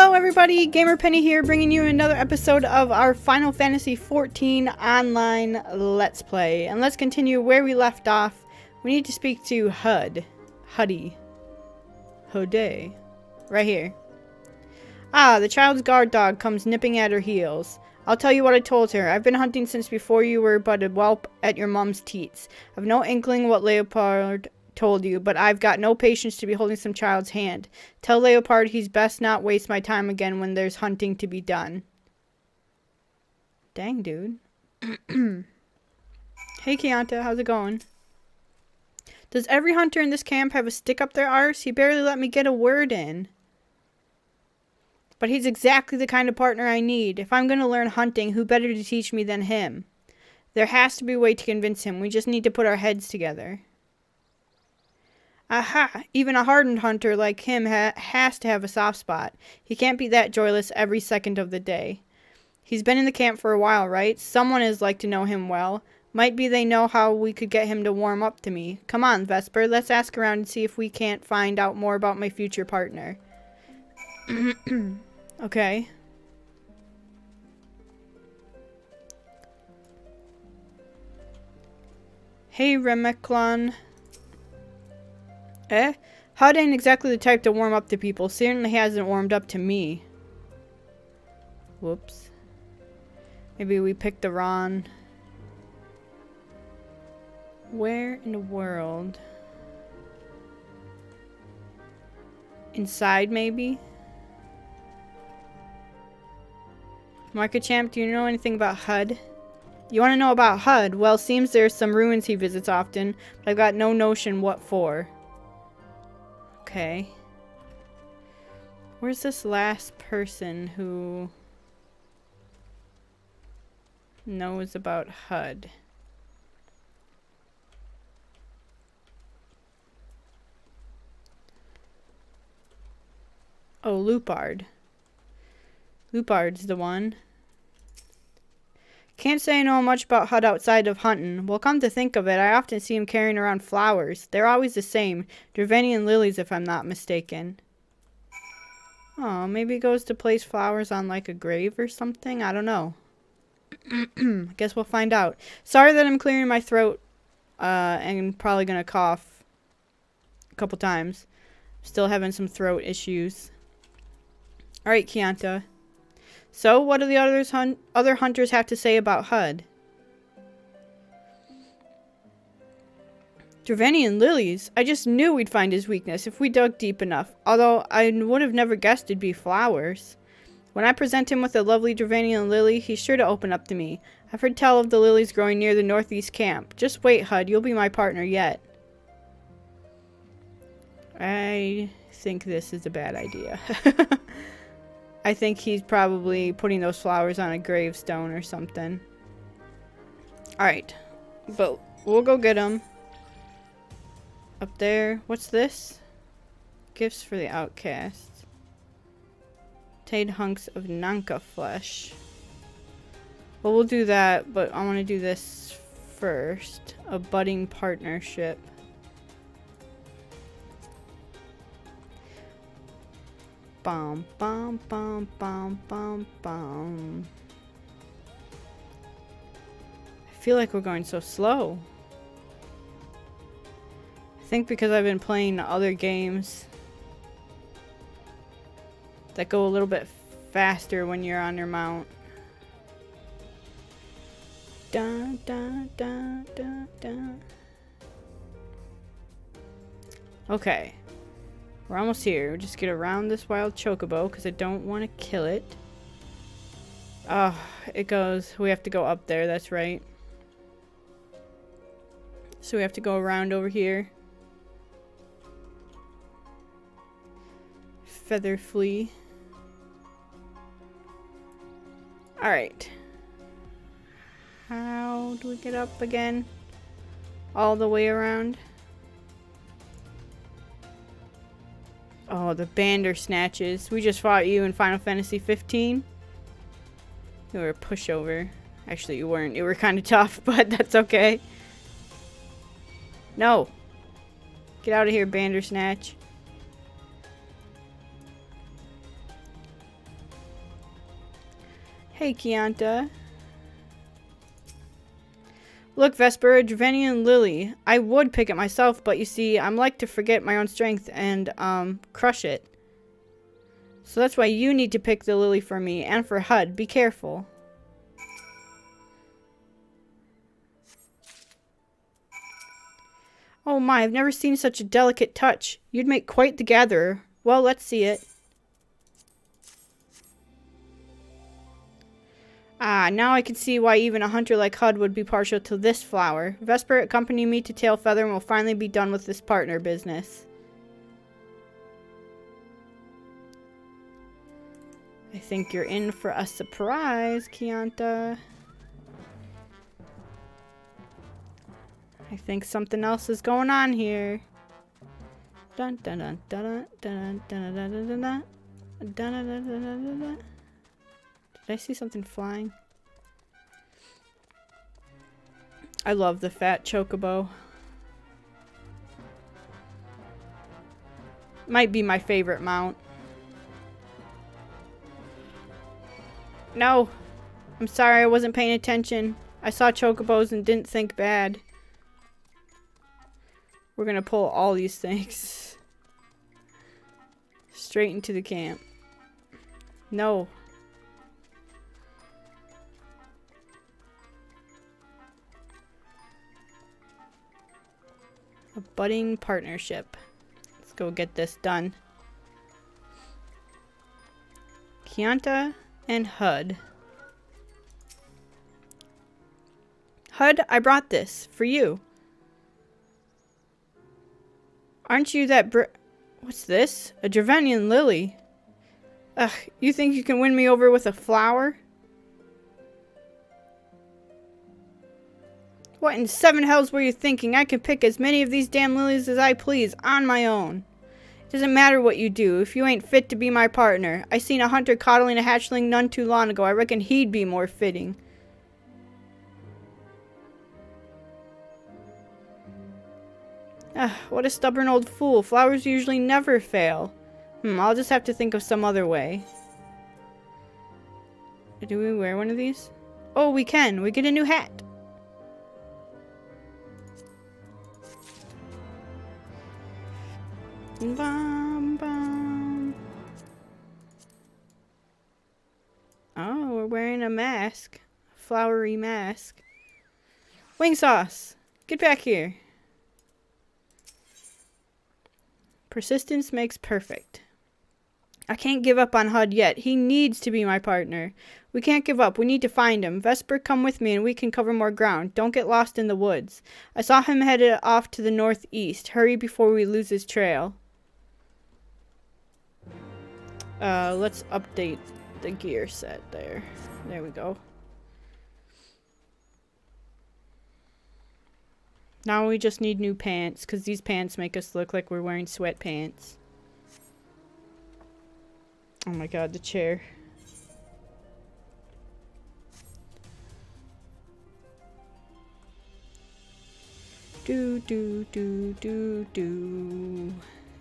Hello everybody, GamerPenny here, bringing you another episode of our Final Fantasy XIV online Let's Play. And let's continue where we left off. We need to speak to Huddy. Right here. Ah, the child's guard dog comes nipping at her heels. I'll tell you what I told her. I've been hunting since before you were but a whelp at your mom's teats. I've no inkling what Leopard told you, but I've got no patience to be holding some child's hand. Tell Leopard he's best not waste my time again when there's hunting to be done. Dang, dude. Hey, Kianta, how's it going? Does every hunter in this camp have a stick up their arse? He barely let me get a word in. But he's exactly the kind of partner I need. If I'm going to learn hunting, who better to teach me than him? There has to be a way to convince him. We just need to put our heads together. Aha! Even a hardened hunter like him has to have a soft spot. He can't be that joyless every second of the day. He's been in the camp for a while, right? Someone is like to know him well. Might be they know how we could get him to warm up to me. Come on, Vesper. Let's ask around and see if we can't find out more about my future partner. Okay. Hey, Remeklon. Hud ain't exactly the type to warm up to people. Certainly hasn't warmed up to me. Whoops. Maybe we picked the wrong. Where in the world? Inside, maybe? Market Champ, do you know anything about Hud? You want to know about Hud? Well, seems there's some ruins he visits often, but I've got no notion what for. Okay. Where's this last person who knows about Hud? Oh, Lupard. Lupard's the one. Can't say I know much about Hud outside of hunting. Well, come to think of it, I often see him carrying around flowers. They're always the same. Dravenian lilies, if I'm not mistaken. Oh, maybe he goes to place flowers on like a grave or something? I don't know. Guess we'll find out. Sorry that I'm clearing my throat and probably gonna cough a couple times. Still having some throat issues. Alright, Kianta. So, what do the other hunters have to say about Hud? Dravenian lilies? I just knew we'd find his weakness if we dug deep enough. Although, I would have never guessed it'd be flowers. When I present him with a lovely Dravenian lily, he's sure to open up to me. I've heard tell of the lilies growing near the northeast camp. Just wait, Hud. You'll be my partner yet. I think this is a bad idea. I think he's probably putting those flowers on a gravestone or something. Alright. But we'll go get them. Up there. What's this? Gifts for the outcasts. Obtained hunks of Nanka flesh. Well, we'll do that, but I want to do this first. A budding partnership. Bum, bum, bum, bum, bum, bum. I feel like we're going so slow. I think because I've been playing other games that go a little bit faster when you're on your mount. Dun, dun, dun, dun, dun. Okay. We're almost here. We'll just get around this wild chocobo because I don't want to kill it. Oh, it goes. We have to go up there. That's right. So we have to go around over here. Feather flea. Alright. How do we get up again? All the way around? Oh, the Bandersnatches. We just fought you in Final Fantasy XV. You were a pushover. Actually, you weren't. You were kind of tough, but that's okay. No. Get out of here, Bandersnatch. Hey, Chianta. Look, Vesper, a Dravenian lily. I would pick it myself, but you see, I'm like to forget my own strength and, crush it. So that's why you need to pick the lily for me, and for Hud. Be careful. Oh my, I've never seen such a delicate touch. You'd make quite the gatherer. Well, let's see it. Ah, now I can see why even a hunter like Hud would be partial to this flower. Vesper, accompany me to Tailfeather and we'll finally be done with this partner business. I think you're in for a surprise, Chianta. I think something else is going on here. Dun dun dun dun dun dun dun dun dun dun dun dun dun dun. Did I see something flying? I love the fat chocobo. Might be my favorite mount. No! I'm sorry, I wasn't paying attention. I saw chocobos and didn't think bad. We're gonna pull all these things straight into the camp. No. A budding partnership. Let's go get this done. Chianta and Hud. Hud, I brought this for you. Aren't you that What's this? A Dravenian lily. Ugh, you think you can win me over with a flower? What in seven hells were you thinking? I can pick as many of these damn lilies as I please, on my own. It doesn't matter what you do, if you ain't fit to be my partner. I seen a hunter coddling a hatchling none too long ago. I reckon he'd be more fitting. What a stubborn old fool. Flowers usually never fail. I'll just have to think of some other way. Do we wear one of these? Oh, we can. We get a new hat. Bum, bum. Oh, we're wearing a mask. A flowery mask. Wing sauce! Get back here. Persistence makes perfect. I can't give up on Hud yet. He needs to be my partner. We can't give up. We need to find him. Vesper, come with me and we can cover more ground. Don't get lost in the woods. I saw him headed off to the northeast. Hurry before we lose his trail. Let's update the gear set there. There we go. Now we just need new pants, because these pants make us look like we're wearing sweatpants. Oh my god, the chair. Do do do do do.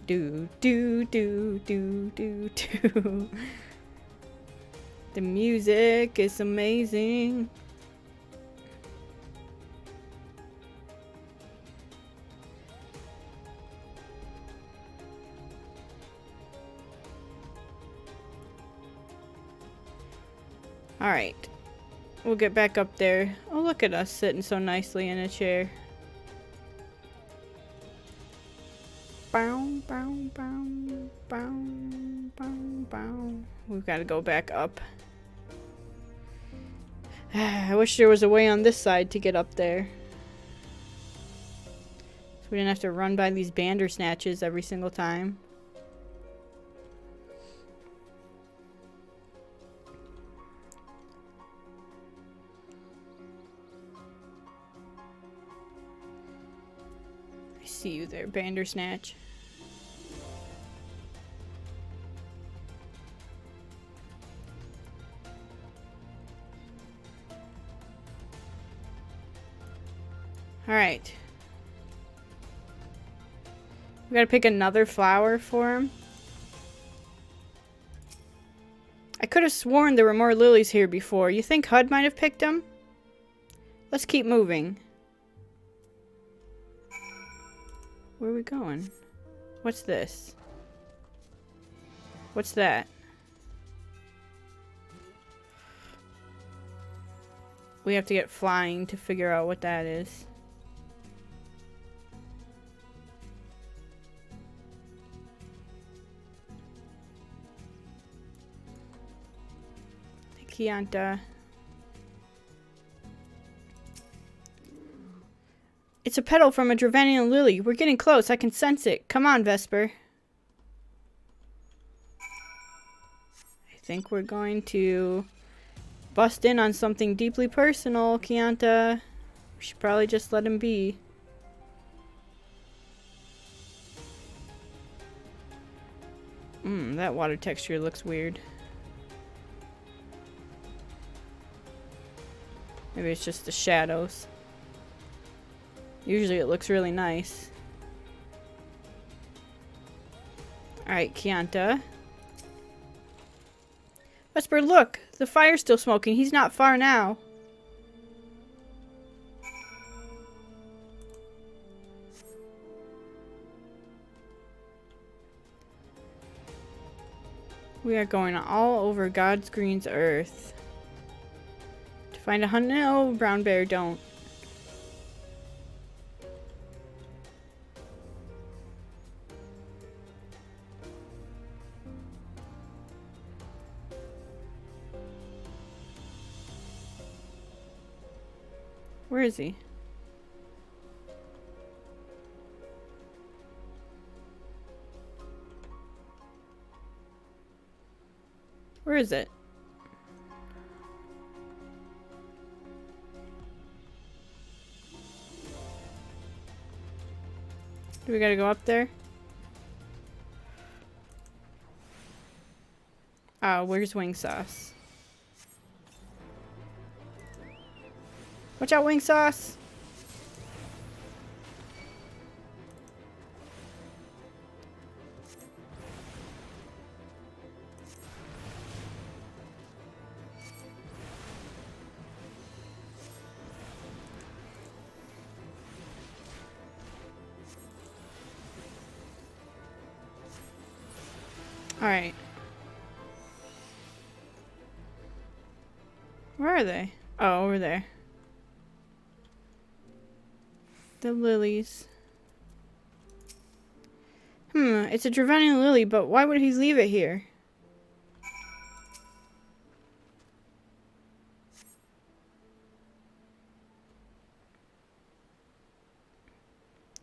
Do do do do do do. The music is amazing. Alright. We'll get back up there. Oh, look at us sitting so nicely in a chair. Bow, bow, bow, bow, bow, bow. We've got to go back up. I wish there was a way on this side to get up there. So we didn't have to run by these bandersnatches every single time. I see you there, Bandersnatch. Alright. We gotta pick another flower for him. I could have sworn there were more lilies here before. You think HUD might have picked them? Let's keep moving. Where are we going? What's this? What's that? We have to get flying to figure out what that is. Kianta. It's a petal from a Dravanian lily. We're getting close. I can sense it. Come on, Vesper. I think we're going to bust in on something deeply personal, Kianta. We should probably just let him be. That water texture looks weird. Maybe it's just the shadows. Usually it looks really nice. Alright, Kianta. Vesper, look! The fire's still smoking. He's not far now. We are going all over God's Green's earth. To find a hunt. No, brown bear, don't. Where is he? Where is it? Do we gotta go up there? Oh, where's Wing Sauce? Watch out, Wing Sauce! Alright. Where are they? Oh, over there. The lilies. It's a Dravanian lily, but why would he leave it here?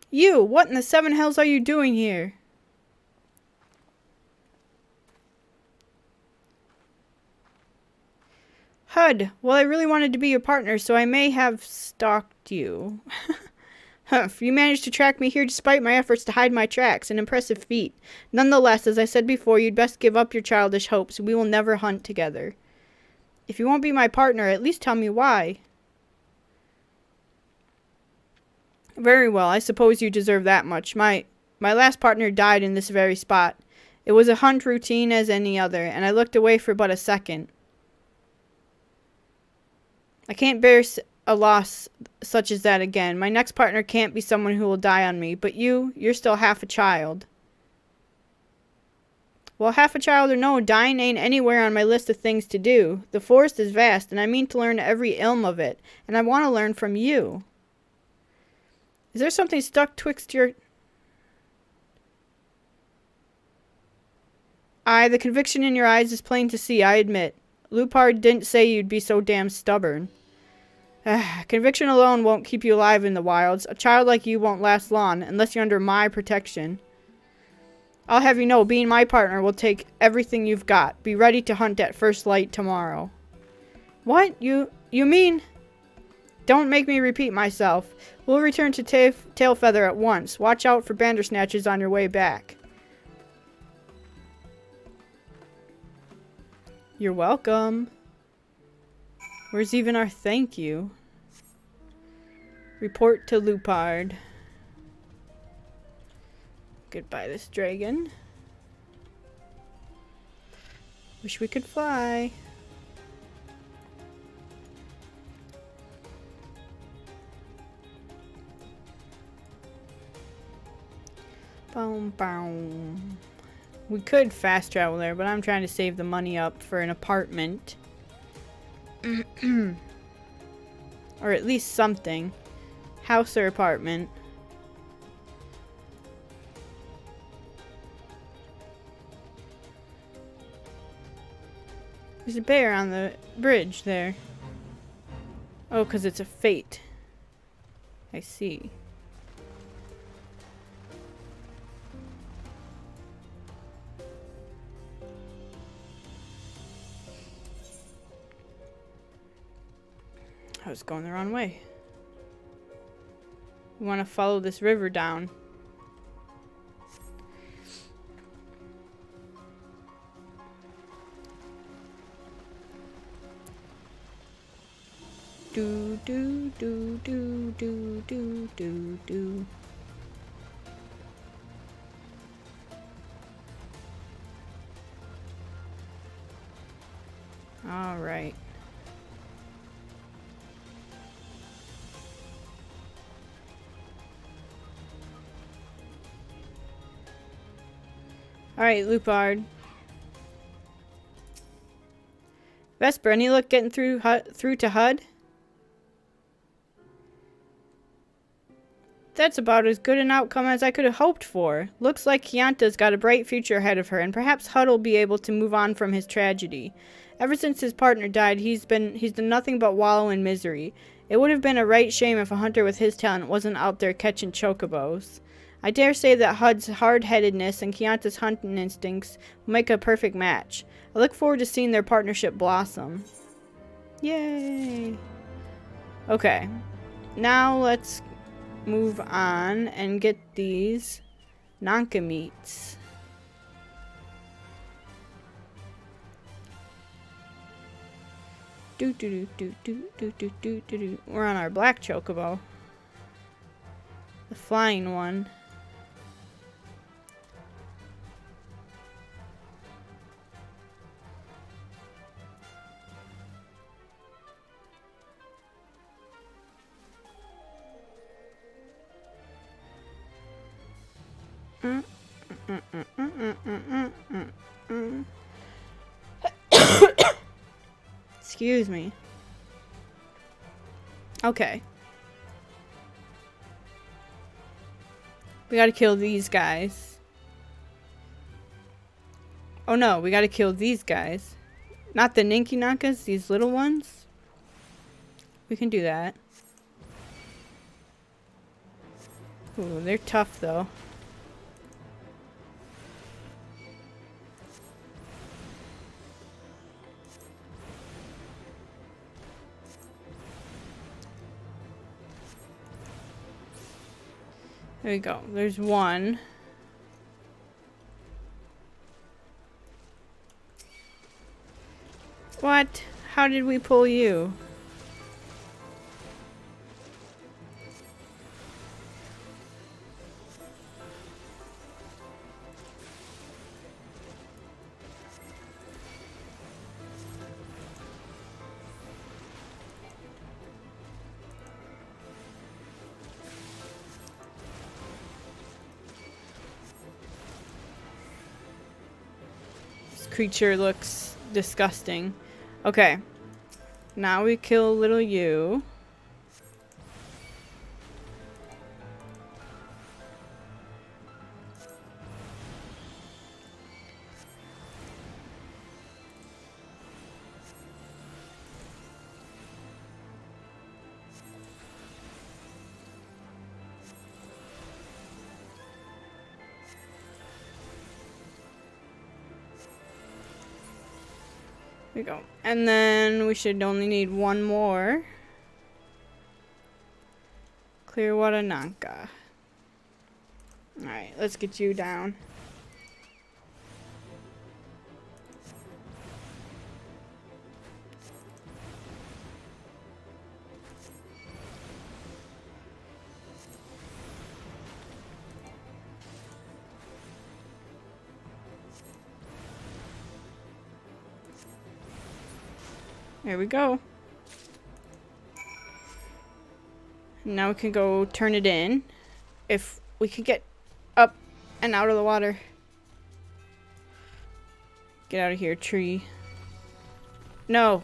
You! What in the seven hells are you doing here? HUD, well, I really wanted to be your partner, so I may have stalked you. Humph, you managed to track me here despite my efforts to hide my tracks. An impressive feat. Nonetheless, as I said before, you'd best give up your childish hopes. We will never hunt together. If you won't be my partner, at least tell me why. Very well, I suppose you deserve that much. My last partner died in this very spot. It was a hunt routine as any other, and I looked away for but a second. I can't bear a loss such as that again. My next partner can't be someone who will die on me, but you're still half a child. Well, half a child or no, dying ain't anywhere on my list of things to do. The forest is vast, and I mean to learn every ilm of it, and I want to learn from you. Is there something stuck twixt your... Aye, the conviction in your eyes is plain to see, I admit. Lupard didn't say you'd be so damn stubborn. Conviction alone won't keep you alive in the wilds. A child like you won't last long, unless you're under my protection. I'll have you know, being my partner will take everything you've got. Be ready to hunt at first light tomorrow. What? You mean... Don't make me repeat myself. We'll return to Tailfeather at once. Watch out for bandersnatches on your way back. You're welcome. Where's even our thank you? Report to Lupard. Goodbye, this dragon. Wish we could fly. Boom, boom. We could fast travel there, but I'm trying to save the money up for an apartment. Or at least something. House or apartment. There's a bear on the bridge there. Oh, because it's a fate. I see. I was going the wrong way. We want to follow this river down. Do do do do do do do do. All right. All right, Lupard. Vesper, any luck getting through to HUD? That's about as good an outcome as I could have hoped for. Looks like Chianta's got a bright future ahead of her, and perhaps HUD will be able to move on from his tragedy. Ever since his partner died, he's done nothing but wallow in misery. It would have been a right shame if a hunter with his talent wasn't out there catching chocobos. I dare say that HUD's hard-headedness and Chianta's hunting instincts will make a perfect match. I look forward to seeing their partnership blossom. Yay! Okay. Now let's move on and get these Nanka meats. Do do do do do do do do do. We're on our black chocobo. The flying one. Excuse me. Okay. We gotta kill these guys. Oh no, we gotta kill these guys. Not the Ninky Nankas, these little ones. We can do that. Ooh, they're tough though. There we go. There's one. What? How did we pull you? Creature looks disgusting. Okay. Now we kill little you. There we go. And then we should only need one more. Clearwater Nanka. Alright, let's get you down. There we go. Now we can go turn it in. If we could get up and out of the water. Get out of here, tree. No.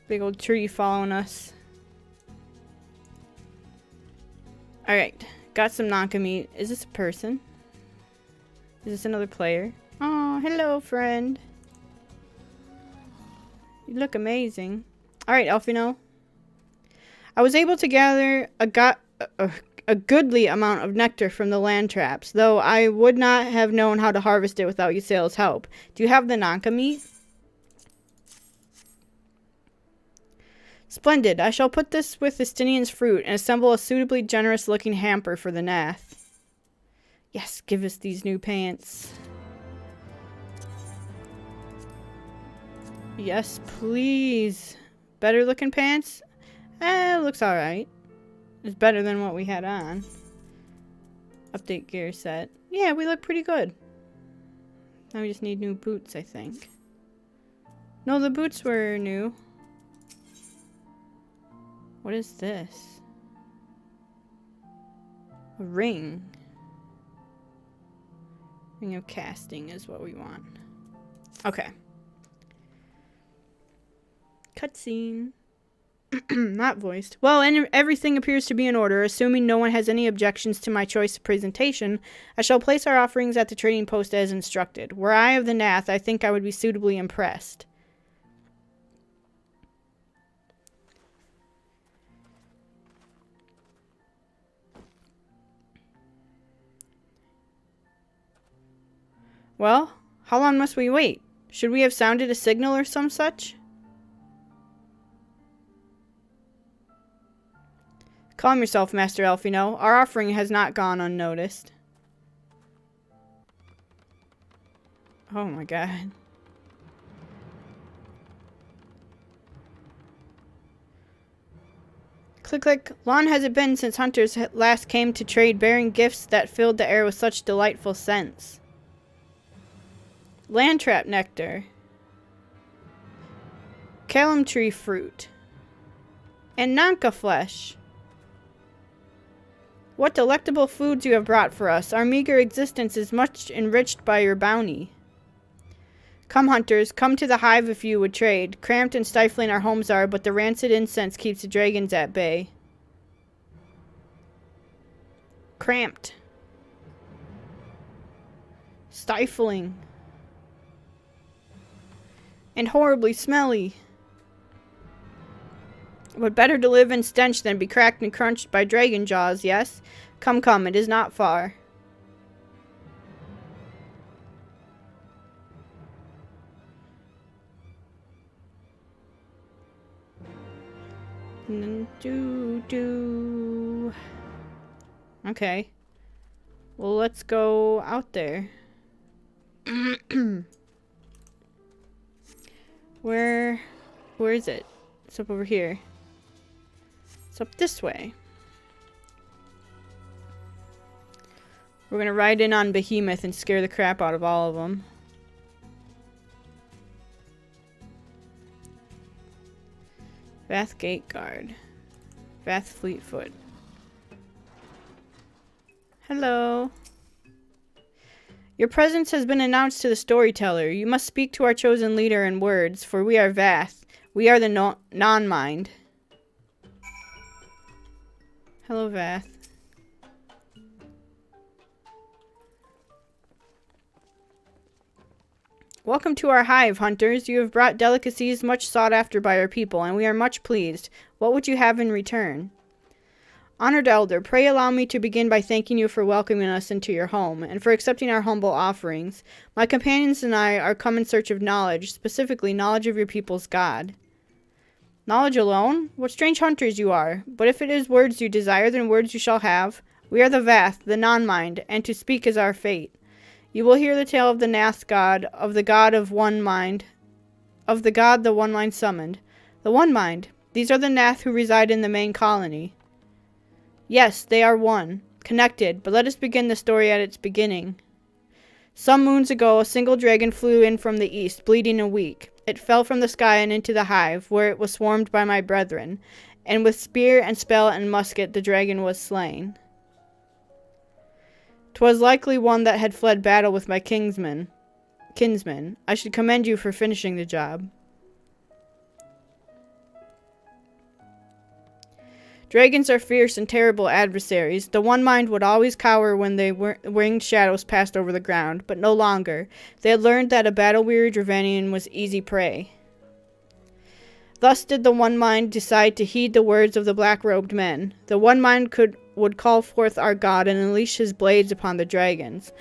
Big old tree following us. Alright. Got some Nanka meat. Is this a person? Is this another player? Oh, hello, friend. You look amazing. Alright, Elfino. I was able to gather a goodly amount of nectar from the land traps, though I would not have known how to harvest it without Ysail's help. Do you have the Nanka meat? Splendid. I shall put this with Estinian's fruit and assemble a suitably generous-looking hamper for the Nath. Yes, give us these new pants. Yes, please. Better looking pants? Looks alright. It's better than what we had on. Update gear set. Yeah, we look pretty good. Now we just need new boots, I think. No, the boots were new. What is this? A ring. Ring of casting is what we want. Okay. Cutscene. Not voiced. Well, and everything appears to be in order. Assuming no one has any objections to my choice of presentation, I shall place our offerings at the trading post as instructed. Were I of the Nath, I think I would be suitably impressed. Well, how long must we wait? Should we have sounded a signal or some such? Calm yourself, Master Elfino. Our offering has not gone unnoticed. Oh my god. Click, click. Long has it been since hunters last came to trade, bearing gifts that filled the air with such delightful scents. Land trap nectar. Callum tree fruit. And Nanka flesh. What delectable foods you have brought for us. Our meager existence is much enriched by your bounty. Come, hunters, come to the hive if you would trade. Cramped and stifling our homes are, but the rancid incense keeps the dragons at bay. Cramped. Stifling. And horribly smelly. But better to live in stench than be cracked and crunched by dragon jaws, yes? Come, come, it is not far. Okay. Well, let's go out there. Where is it? It's up over here. It's up this way. We're gonna ride in on Behemoth and scare the crap out of all of them. Vath Gate Guard. Vath Fleetfoot. Hello. Your presence has been announced to the storyteller. You must speak to our chosen leader in words, for we are Vath. We are the non-mind. Hello, Vath. Welcome to our hive, hunters. You have brought delicacies much sought after by our people, and we are much pleased. What would you have in return? Honored Elder, pray allow me to begin by thanking you for welcoming us into your home, and for accepting our humble offerings. My companions and I are come in search of knowledge, specifically knowledge of your people's God. Knowledge alone? What strange hunters you are. But if it is words you desire, then words you shall have. We are the Vath, the non-mind, and to speak is our fate. You will hear the tale of the Nath god, of the god of one mind, of the god the one mind summoned. The one mind. These are the Nath who reside in the main colony. Yes, they are one, connected, but let us begin the story at its beginning. Some moons ago, a single dragon flew in from the east, bleeding and weak. It fell from the sky and into the hive, where it was swarmed by my brethren. And with spear and spell and musket the dragon was slain. 'Twas likely one that had fled battle with my kinsman. I should commend you for finishing the job. Dragons are fierce and terrible adversaries. The one mind would always cower when they winged shadows passed over the ground, but no longer. They had learned that a battle-weary Dravanian was easy prey. Thus did the one mind decide to heed the words of the black-robed men. The one mind would call forth our god and unleash his blades upon the dragons.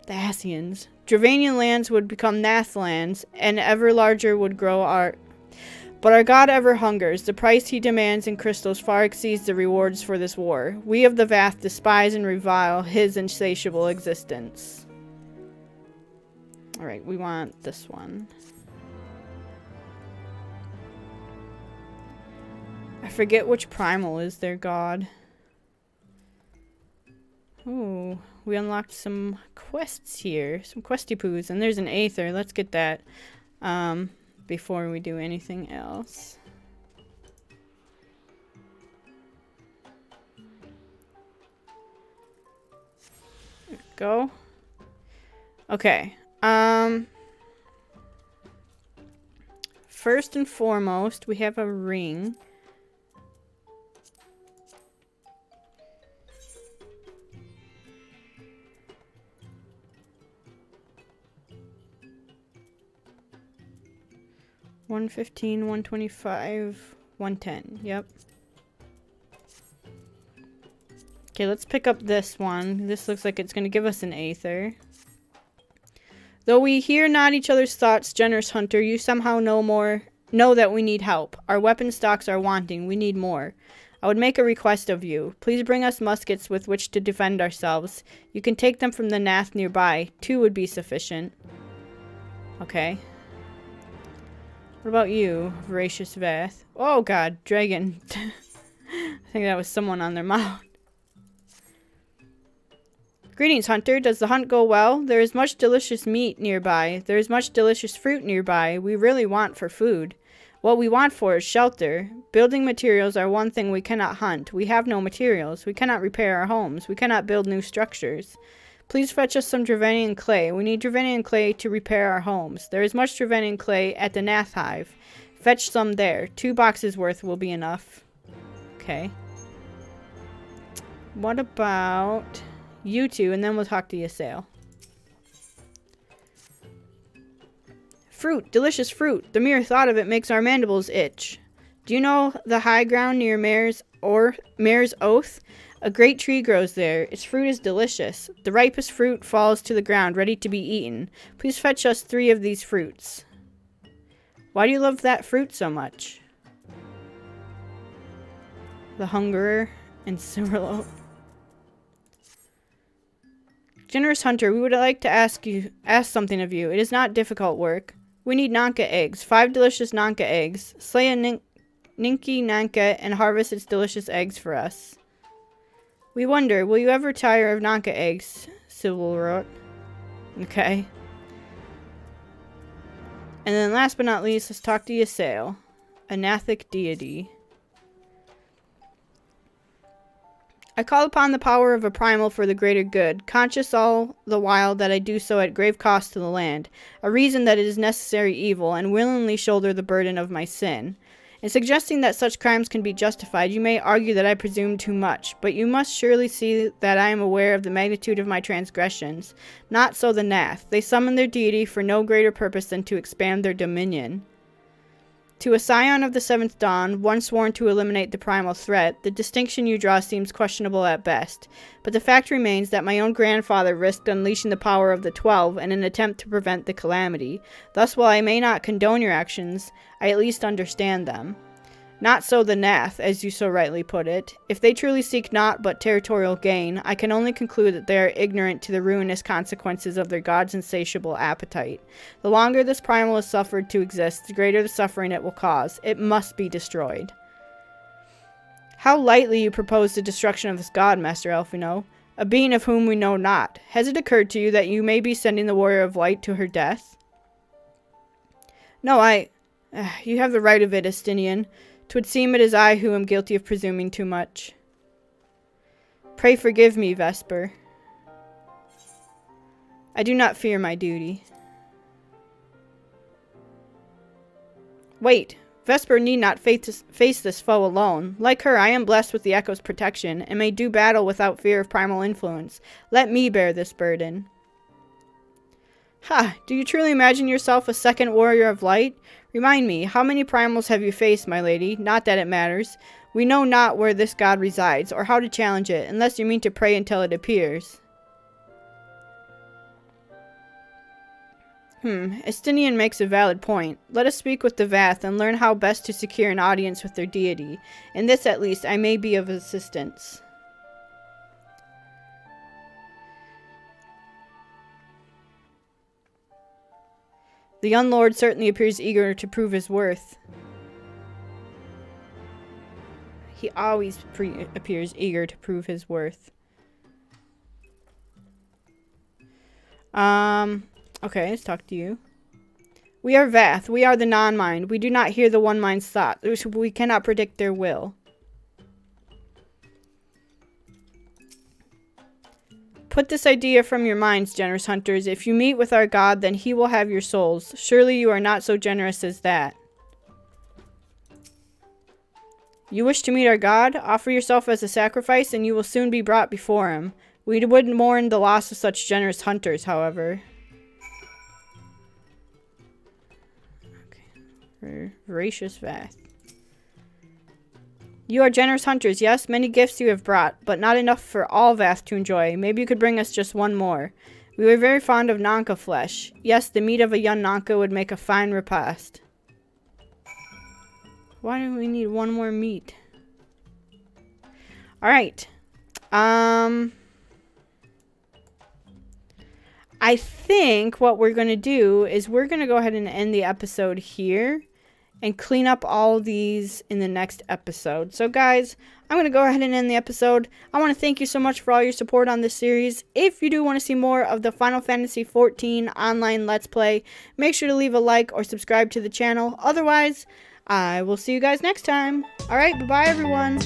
The Asians. Dravanian lands would become Nath lands, and ever larger would grow our... But our god ever hungers. The price he demands in crystals far exceeds the rewards for this war. We of the Vath despise and revile his insatiable existence. Alright, we want this one. I forget which primal is their god. Ooh, we unlocked some quests here. Some questy poos. And there's an Aether. Let's get that. Before we do anything else. There we go. Okay. First and foremost, we have a ring. $115, $125, $110. Yep. Okay, let's pick up this one. This looks like it's going to give us an Aether. Though we hear not each other's thoughts, generous hunter, you somehow know that we need help. Our weapon stocks are wanting. We need more. I would make a request of you. Please bring us muskets with which to defend ourselves. You can take them from the Nath nearby. 2 would be sufficient. Okay. What about you, voracious Vath? Oh god, dragon. I think that was someone on their mount. Greetings, hunter. Does the hunt go well? There is much delicious meat nearby. There is much delicious fruit nearby. We really want for food. What we want for is shelter. Building materials are one thing we cannot hunt. We have no materials. We cannot repair our homes. We cannot build new structures. Please fetch us some Dravanian clay. We need Dravanian clay to repair our homes. There is much Dravanian clay at the Nath Hive. Fetch some there. 2 boxes worth will be enough. Okay. What about you two? And then we'll talk to Ysael. Fruit. Delicious fruit. The mere thought of it makes our mandibles itch. Do you know the high ground near Mare's Oath? A great tree grows there. Its fruit is delicious. The ripest fruit falls to the ground, ready to be eaten. Please fetch us 3 of these fruits. Why do you love that fruit so much? The Hungerer and Cyrilo. Generous hunter, we would like to ask something of you. It is not difficult work. We need Nanka eggs. 5 delicious Nanka eggs. Slay a Ninki Nanka and harvest its delicious eggs for us. We wonder, will you ever tire of Nanka eggs? Sybil wrote. Okay. And then last but not least, let's talk to Ysael, a Nathic deity. I call upon the power of a primal for the greater good, conscious all the while that I do so at grave cost to the land, a reason that it is necessary evil, and willingly shoulder the burden of my sin. In suggesting that such crimes can be justified, you may argue that I presume too much, but you must surely see that I am aware of the magnitude of my transgressions. Not so the Nath. They summon their deity for no greater purpose than to expand their dominion. To a scion of the Seventh Dawn, one sworn to eliminate the primal threat, the distinction you draw seems questionable at best. But the fact remains that my own grandfather risked unleashing the power of the 12 in an attempt to prevent the calamity. Thus, while I may not condone your actions, I at least understand them. Not so the Nath, as you so rightly put it. If they truly seek naught but territorial gain, I can only conclude that they are ignorant to the ruinous consequences of their god's insatiable appetite. The longer this primal is suffered to exist, the greater the suffering it will cause. It must be destroyed. How lightly you propose the destruction of this god, Master Elfino. a being of whom we know not. Has it occurred to you that you may be sending the Warrior of Light to her death? No, you have the right of it, Estinian. 'Twould seem it is I who am guilty of presuming too much. Pray forgive me, Vesper. I do not fear my duty. Wait, Vesper need not face this foe alone. Like her, I am blessed with the Echo's protection, and may do battle without fear of primal influence. Let me bear this burden. Ha! Do you truly imagine yourself a second Warrior of Light? Remind me, how many primals have you faced, my lady? Not that it matters. We know not where this god resides, or how to challenge it, unless you mean to pray until it appears. Estinian makes a valid point. Let us speak with the Vath and learn how best to secure an audience with their deity. In this, at least, I may be of assistance. The Unlord certainly appears eager to prove his worth. He always appears eager to prove his worth. Okay, let's talk to you. We are Vath. We are the non-mind. We do not hear the one mind's thought. We cannot predict their will. Put this idea from your minds, generous hunters. If you meet with our god, then he will have your souls. Surely you are not so generous as that. You wish to meet our god? Offer yourself as a sacrifice, and you will soon be brought before him. We would mourn the loss of such generous hunters, however. Okay. Voracious Vath. You are generous hunters, yes? Many gifts you have brought, but not enough for all Vath to enjoy. Maybe you could bring us just one more. We were very fond of Nanka flesh. Yes, the meat of a young Nanka would make a fine repast. Why do we need one more meat? Alright. I think what we're going to do is we're going to go ahead and end the episode here and clean up all these in the next episode. So guys, I'm going to go ahead and end the episode. I want to thank you so much for all your support on this series. If you do want to see more of the Final Fantasy XIV online Let's Play, make sure to leave a like or subscribe to the channel. Otherwise, I will see you guys next time. Alright, bye-bye everyone.